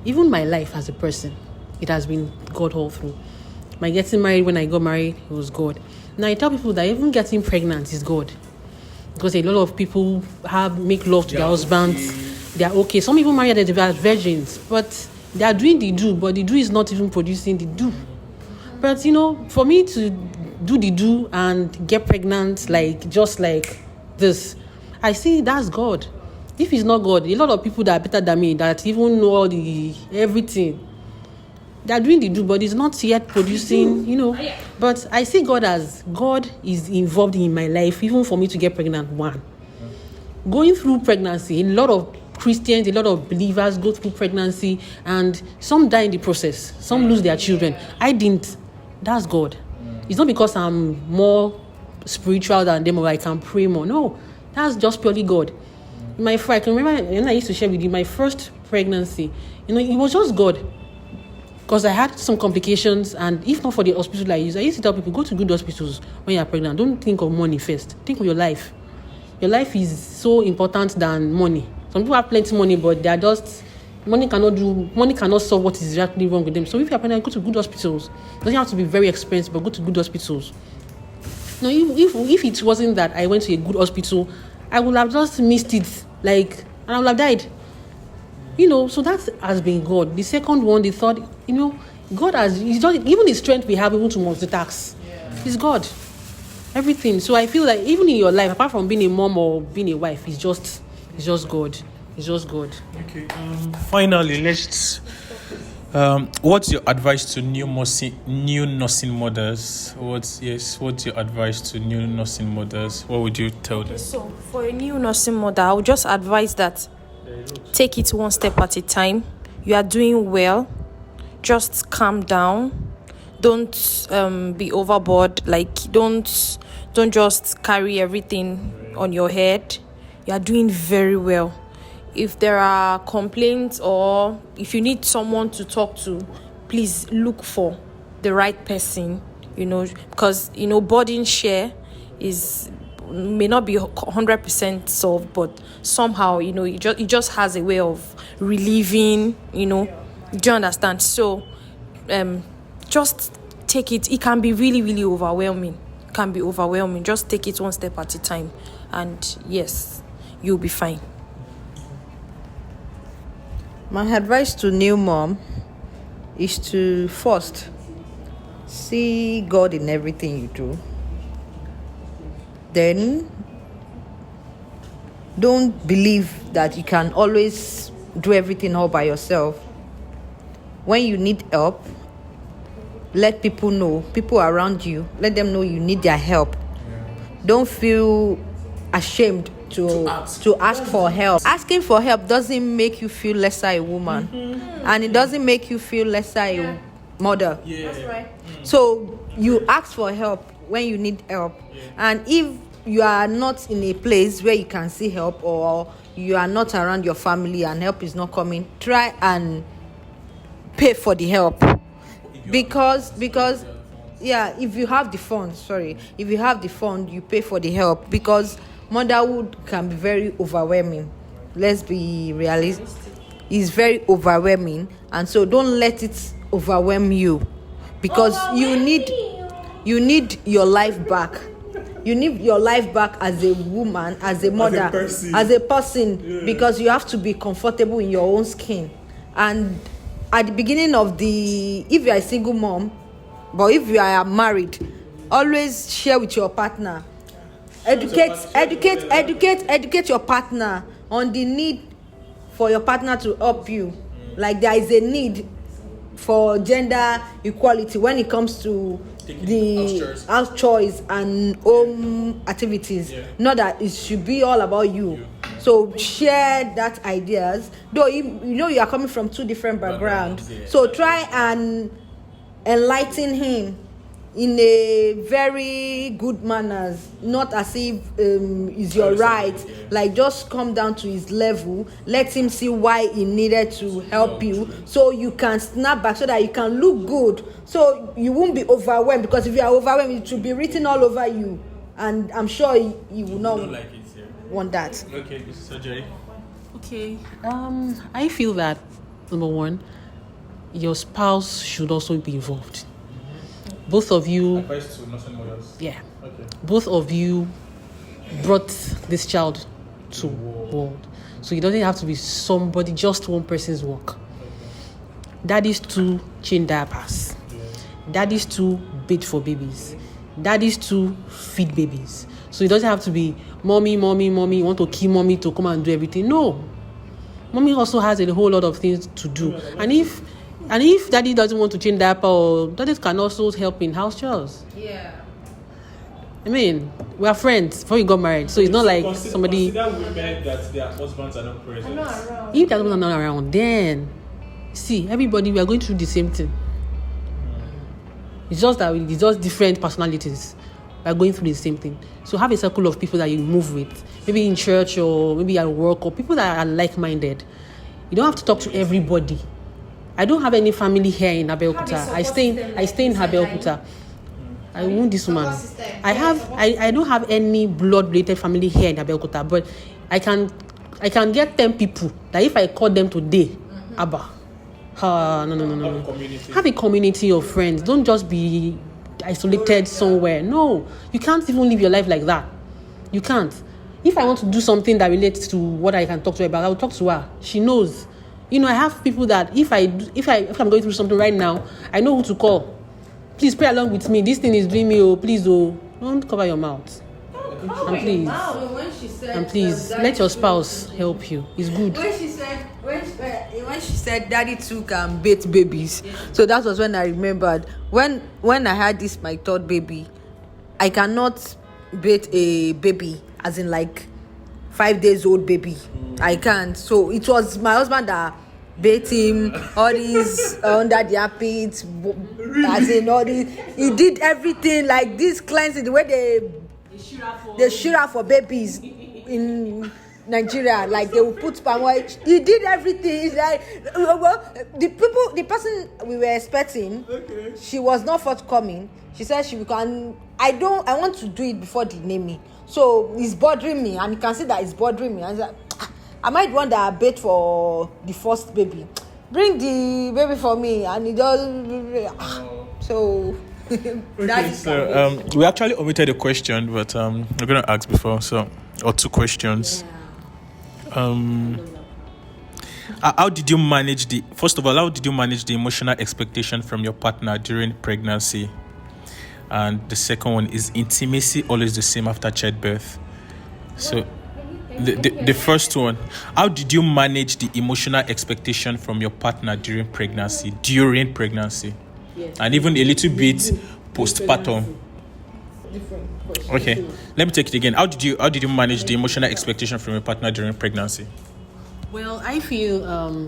even my life as a person, it has been God all through. My getting married, when I got married, it was God. Now I tell people that even getting pregnant is God, because a lot of people make love to their husbands. They are okay. Some people marry as virgins, but they are doing the do, but the do is not even producing the do. But for me to do the do and get pregnant, just like this, I see that's God. If it's not God, a lot of people that are better than me, that even know all everything, they are doing the do, but it's not yet producing, But I see God as God is involved in my life, even for me to get pregnant. One, going through pregnancy, a lot of Christians, a lot of believers go through pregnancy, and some die in the process. Some lose their children. I didn't. That's God. It's not because I'm more spiritual than them or I can pray more. No, that's just purely God. I can remember when I used to share with you my first pregnancy. It was just God. Because I had some complications, and if not for the hospital I used to tell people, go to good hospitals when you're pregnant. Don't think of money first. Think of your life. Your life is so important than money. Some people have plenty of money, but they are just, money cannot solve what is exactly wrong with them. So if you're pregnant, go to good hospitals. It doesn't have to be very expensive, but go to good hospitals. Now, if it wasn't that I went to a good hospital, I would have just missed it, and I would have died. So that has been God. The second one, the third, God has, even the strength we have even to multitask, is God. Everything. So I feel like even in your life, apart from being a mom or being a wife, it's just God. It's just God. Okay. Finally, what's your advice to new nursing mothers? What's your advice to new nursing mothers? What would you tell them? So for a new nursing mother, I would just advise that take it one step at a time. You are doing well. Just calm down. Don't be overboard. Don't just carry everything on your head. You are doing very well. If there are complaints or if you need someone to talk to, please look for the right person. Because burden share may not be 100% solved, but somehow it just has a way of relieving. Do you understand? So just take it. It can be really, really overwhelming. Just take it one step at a time, and yes, you'll be fine. My advice to new mom is to first see God in everything you do. Then don't believe that you can always do everything all by yourself. When you need help, let people know, people around you, let them know you need their help. Don't feel ashamed to ask for help. Asking for help doesn't make you feel lesser a woman, and it doesn't make you feel lesser a mother. That's right. So you ask for help when you need help, and if you are not in a place where you can see help, or you are not around your family and help is not coming, try and pay for the help, because if you have the fund, you pay for the help, because motherhood can be very overwhelming. Let's be realistic. It's very overwhelming, and so don't let it overwhelm you, because you need your life back. You need your life back as a woman, as a mother, as a person, because you have to be comfortable in your own skin. And at the beginning if you are a single mom, but if you are married, always share with your partner. Educate your partner on the need for your partner to help you. Like there is a need for gender equality when it comes to the house chores and home activities. Not that it should be all about you. So share that ideas, though you are coming from two different backgrounds. So try and enlighten him in a very good manners, not as if is your right. Like, just come down to his level, let him see why he needed to help you, so you can snap back, so that you can look good, so you won't be overwhelmed. Because if you are overwhelmed, it will be written all over you, and I'm sure you will not like it, yeah. want that. Okay, this is surgery. Okay. I feel that, number one, your spouse should also be involved. Both of you, Advice to nursing mothers. yeah, Okay. both of you brought this child to world. So it doesn't have to be somebody, just one person's work. Daddies to change diapers. Daddies to bathe for babies. Daddies to feed babies. So it doesn't have to be mommy, you want to kill mommy to come and do everything. No. Mommy also has a whole lot of things to do. And if daddy doesn't want to change diaper, or daddy can also help in house chores. Yeah. I mean, we are friends before we got married, so it's not like somebody. Consider women that their husbands are not present. If their husbands are not around, then see, everybody, we are going through the same thing. It's just that it's just different personalities. We are going through the same thing. So have a circle of people that you move with, maybe in church or maybe at work, or people that are like-minded. You don't have to talk to everybody. I don't have any family here in Abeokuta. I stay in Abeokuta. I want this woman. I don't have any blood-related family here in Abeokuta, but I can get 10 people that if I call them today, Abba. No. Have a community of friends. Don't just be isolated somewhere. No, you can't even live your life like that. You can't. If I want to do something that relates to what I can talk to her about, I will talk to her. She knows. I have people that if I'm going through something right now, I know who to call. Please pray along with me. This thing is doing me. Oh, please, don't cover your mouth. And please let your spouse help you. It's good. When she said daddy too can bathe babies, so that was when I remembered when I had this my third baby, I cannot bathe a baby as in like 5 days old baby. I can't. So it was my husband that bathed him, all these under the armpits, as in all this. He did everything like this cleansing, the way they shoot out for babies in Nigeria, like they will put palm oil. He did everything. It's like, the person we were expecting, she was not forthcoming. She said she can. I want to do it before they name me. So it's bothering me, and you can see that it's bothering me. And like, I might want that bait for the first baby. Bring the baby for me, and it does. So. Okay, so we actually omitted a question, but we're gonna ask before, or two questions. How did you manage the emotional expectation from your partner during pregnancy? And the second one, is intimacy always the same after childbirth? So the first one, how did you manage the emotional expectation from your partner during pregnancy? Yes. And even a little bit postpartum. Okay, let me take it again. How did you manage the emotional expectation from your partner during pregnancy? Well, I feel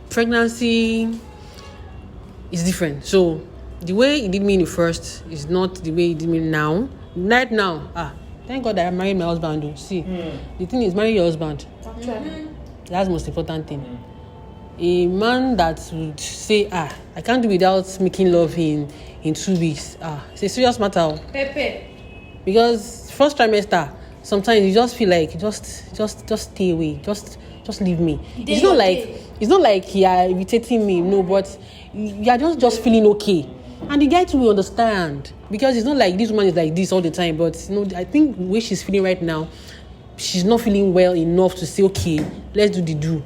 pregnancy is different. So the way he did me in the first is not the way he did me now. Right now, thank God that I married my husband. See, the thing is, marry your husband. That's the most important thing. A man that would say, I can't do without making love in 2 weeks. It's a serious matter. Pepe. Because first trimester, sometimes you just feel like just stay away. Just leave me. It's not like you are irritating me, no, but you are just feeling okay. And the guy too will understand. Because it's not like this woman is like this all the time. But I think the way she's feeling right now, she's not feeling well enough to say, okay, let's do the do.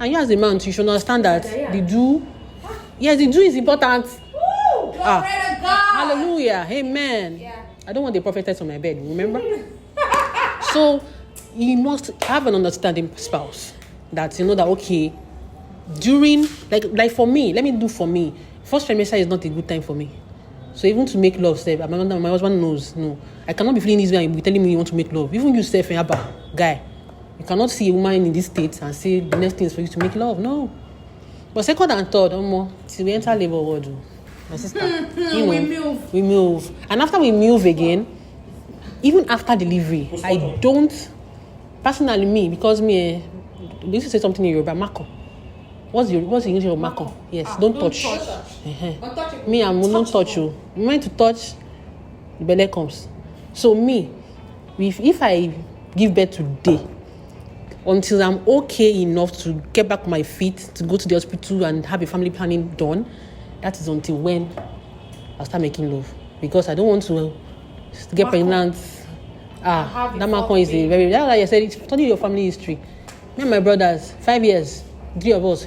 And you as a man, you should understand that the do is important. Woo! Glory to God. Hallelujah. Amen. Yeah. I don't want the prophetess on my bed, remember? So you must have an understanding spouse that that okay, during like for me, let me do for me. First trimester is not a good time for me. So even to make love, my husband knows. No, I cannot be feeling this way and be telling me you want to make love. Even you, guy. You cannot see a woman in this state and say the next thing is for you to make love. No. But second and third, till we enter labor ward. my sister. We move. And after we move again, even after delivery, I don't, personally me, because me, they used to say something in Yoruba, Mako. What's the English of Mako? Yes, don't touch. Me, I will not touch you. I'm meant to touch, the belly comes. So me, if I give birth today, until I'm okay enough to get back on my feet, to go to the hospital and have a family planning done, that is until when I'll start making love. Because I don't want to get pregnant. That Macron is a very, that's like I said, study your family history. Me and my brothers, 5 years, 3 of us.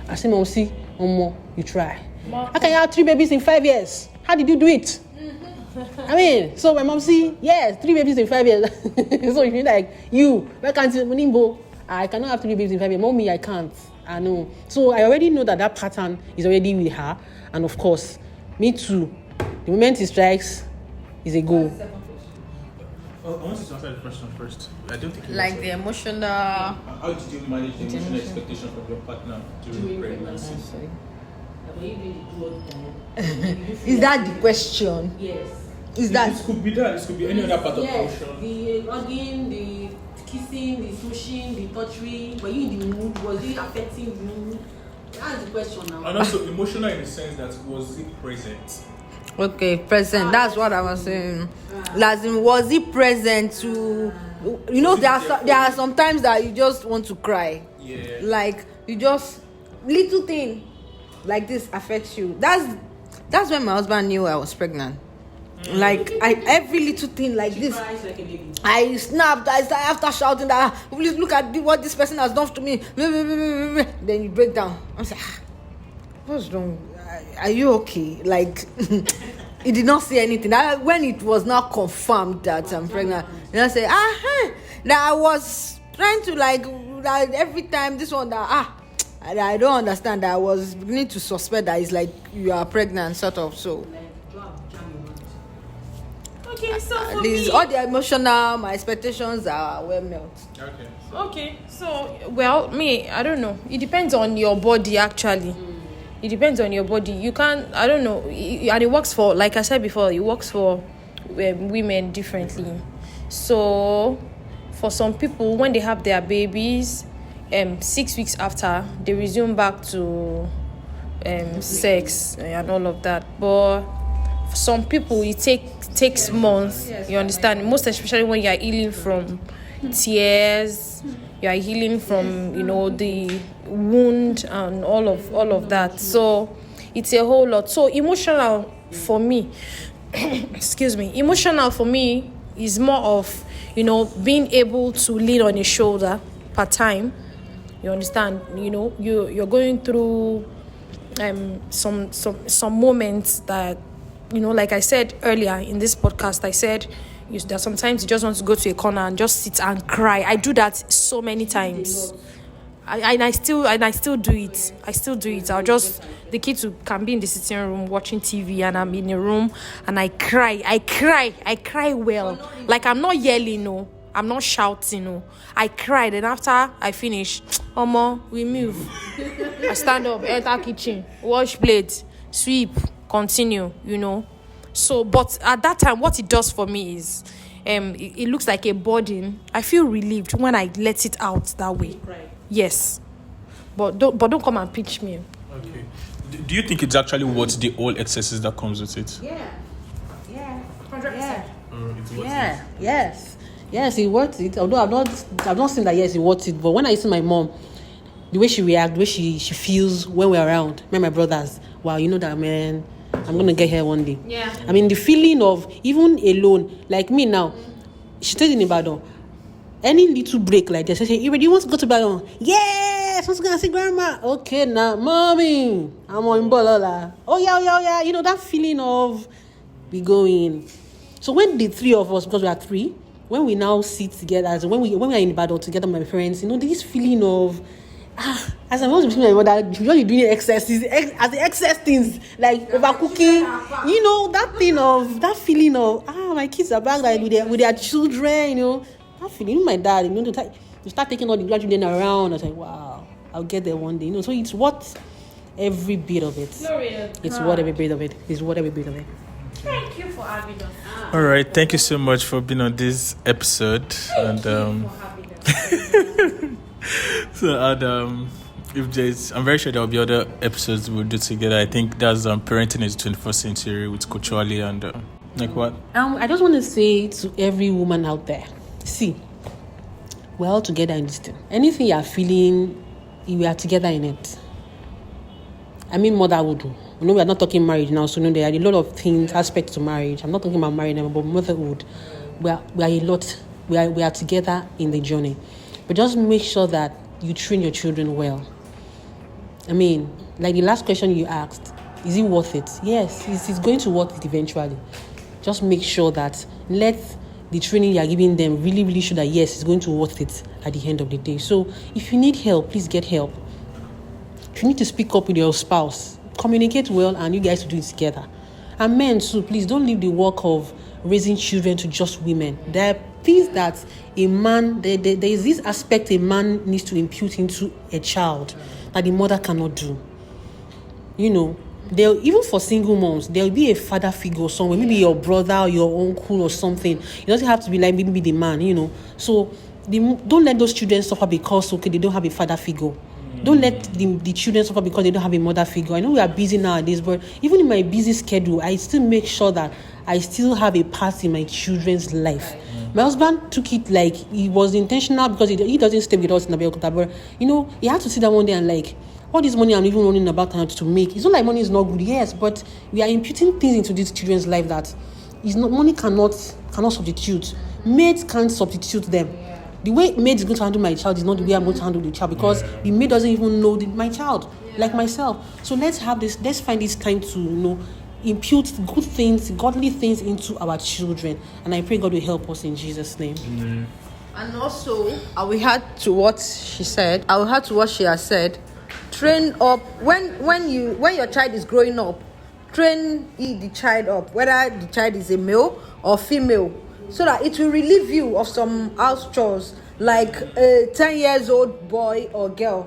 I say, Mom, see, Mom, you try. How can you have 3 babies in 5 years? How did you do it? I mean, so my mom see, yes, 3 babies in 5 years. So you feel like, why can't you, Munimbo? I cannot have 3 babies in 5 years. Mommy, I can't. I know. So I already know that pattern is already with her. And of course, me too. The moment it strikes, is a goal. I want you to answer the question first. I don't think Like the emotional. How did you manage the emotional expectation from your partner during pregnancy? Is that the question? Yes. Is that? It could be that. It could be any other part of the Yes, ocean. the hugging, the kissing, the smooshing, the touchery. Were you in the mood? Was it affecting the mood? That's the question now. And also emotional in the sense that was it present? Okay, present. That's what I was saying. Lazim, was he present to? You know, there are some times that you just want to cry. Yeah. Like you just little thing like this affects you. That's when my husband knew I was pregnant. Like every little thing like this, I snapped. I started after shouting that, please look at what this person has done to me. Then you break down. I'm like, what's wrong? Are you okay? Like, he did not say anything. When it was now confirmed that I'm pregnant, and I said, that I was trying to that every time this one that I don't understand. That I was beginning to suspect that it's like you are pregnant, sort of. So. Okay, so for me, all the emotional, my expectations are well met. Okay, so me, I don't know. It depends on your body actually. It depends on your body. You can't, I don't know, and it works for, like I said before, it works for women differently. So for some people, when they have their babies, 6 weeks after, they resume back to sex and all of that. But for some people, it takes months. You understand? Most especially when you are healing from tears, you are healing from the wound and all of that. So it's a whole lot. So emotional for me, excuse me. Emotional for me is more of being able to lean on a shoulder per time. You understand? You're going through some moments that. Like I said earlier in this podcast, I said that sometimes you just want to go to a corner and just sit and cry. I do that so many times. I still do it. The kids can be in the sitting room watching TV and I'm in a room and I cry well. Like I'm not yelling, no. I'm not shouting, no. I cried and after I finish, we move. I stand up, enter kitchen, wash plates, sweep. Continue, So, but at that time, what it does for me is, it looks like a burden. I feel relieved when I let it out that way. Yes, but don't come and pinch me. Okay. Do you think it's actually worth the all excesses that comes with it? Yeah, 100%. It's worth yeah, yes, it's worth it. Although I've not seen that. Yes, it's worth it. But when I see my mom, the way she reacts, the way she feels when we're around, me and my brothers. Wow, that man. I'm gonna get here one day. Yeah. I mean, the feeling of even alone, like me now, she stays in Ibadan. Any little break like this, I say, "You ready? You want to go to Ibadan?" Yes, I was gonna say, "Grandma." Okay, now, mommy, I'm on Bolola. Oh yeah. That feeling of we going. So when the three of us, because we are three, when we now sit together, as when we are in Ibadan together, my friends, this feeling of. As I'm always between my mother, she's only doing excesses, as the excess things like overcooking, that feeling of my kids are back like with their children, that feeling. My dad, you start taking all the grandchildren around. I was like, wow, I'll get there one day, So it's what Every bit of it. It's worth every bit of it. It's worth every bit of it. Thank you for having us. All right, thank you so much for being on this episode. And if there's, I'm very sure there will be other episodes we'll do together. I think that's parenting is 21st century with Coach Wally and like what? I just want to say to every woman out there, see, we're all together in this thing. Anything you are feeling, we are together in it. I mean, motherhood. You know, we are not talking marriage now, so you know, there are a lot of things, aspects to marriage. I'm not talking about marriage now, but motherhood. We are a lot. We are together in the journey. But just make sure that you train your children well. I mean, like the last question you asked, is it worth it? Yes, it's going to worth it eventually. Just make sure that let the training you are giving them really, really show that yes, it's going to worth it at the end of the day. So if you need help, please get help. If you need to speak up with your spouse, communicate well and you guys do it together. And men too, please don't leave the work of raising children to just women. There are things that a man, there is this aspect a man needs to impute into a child that the mother cannot do. You know, even for single moms, there will be a father figure somewhere, maybe your brother or your uncle or something. It doesn't have to be like maybe the man, you know. So don't let those children suffer because, okay, they don't have a father figure. Don't let the children suffer because they don't have a mother figure. I know we are busy nowadays, but even in my busy schedule, I still make sure that I still have a part in my children's life. My husband took it like he was intentional because he doesn't stay with us in Abeokuta, but you know, he had to sit down one day and like, all this money I'm even running about to make. It's not like money is not good, yes, but we are imputing things into these children's life that is not, money cannot substitute. Maids can't substitute them. The way maid is going to handle my child is not the way I'm going to handle the child because the maid doesn't even know my child, like myself. So let's find this time to, you know, impute good things, godly things into our children. And I pray God will help us in Jesus' name. Mm-hmm. And also, I will add to what she said. I will add to what she has said. Train up when your child is growing up. Train the child up, whether the child is a male or female, so that it will relieve you of some house chores, like a 10 years old boy or girl.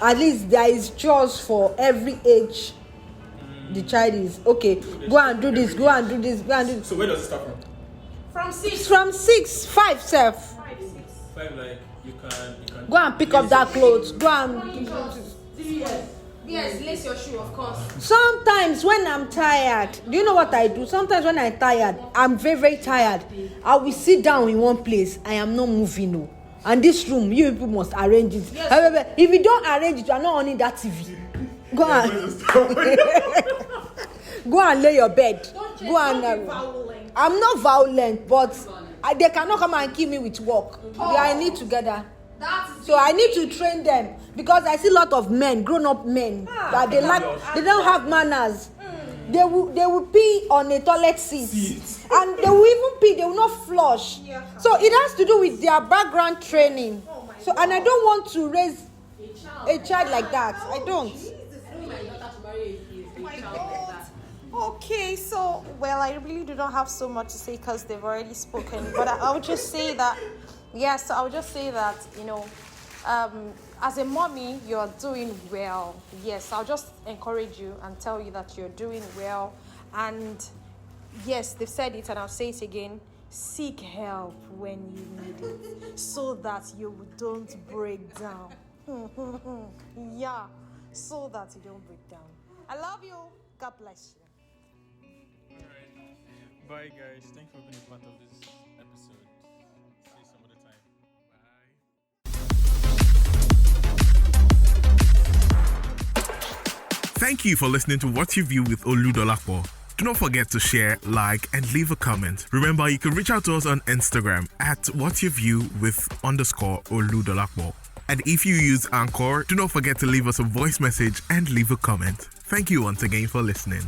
At least there is chores for every age. The child is okay. Go and do this. Go and do this. Go and do this. So where does it start from? From 6, 5, self. 5, like you can Go and pick up that clothes. Go and. Yes, lace your shoe, of course. Sometimes when I'm tired, do you know what I do? Sometimes when I'm tired, I'm very, very tired. I will sit down in one place. I am not moving. No. And this room, you people must arrange it. Yes. If you don't arrange it, you are not on that TV. Go go and lay your bed. Go and. I'm not violent, but they cannot come and kill me with work. We are in it together. So I need to train them because I see a lot of men, grown-up men, that they don't have manners. They will pee on a toilet seat. And they will even pee. They will not flush. So it has to do with their background training. So and I don't want to raise a child like that. I don't. Okay, so, well, I really do not have so much to say because they've already spoken. But I would just say that, yes, I would just say that, you know, as a mommy, you're doing well. Yes, I'll just encourage you and tell you that you're doing well. And yes, they've said it and I'll say it again. Seek help when you need it so that you don't break down. Yeah, so that you don't break down. I love you. God bless you. Bye, guys. Thank you for being a part of this episode. See you some other time. Bye. Thank you for listening to What You View with Oludolapo. Do not forget to share, like, and leave a comment. Remember, you can reach out to us on Instagram at @whatyouview_Oludolapo. And if you use Anchor, do not forget to leave us a voice message and leave a comment. Thank you once again for listening.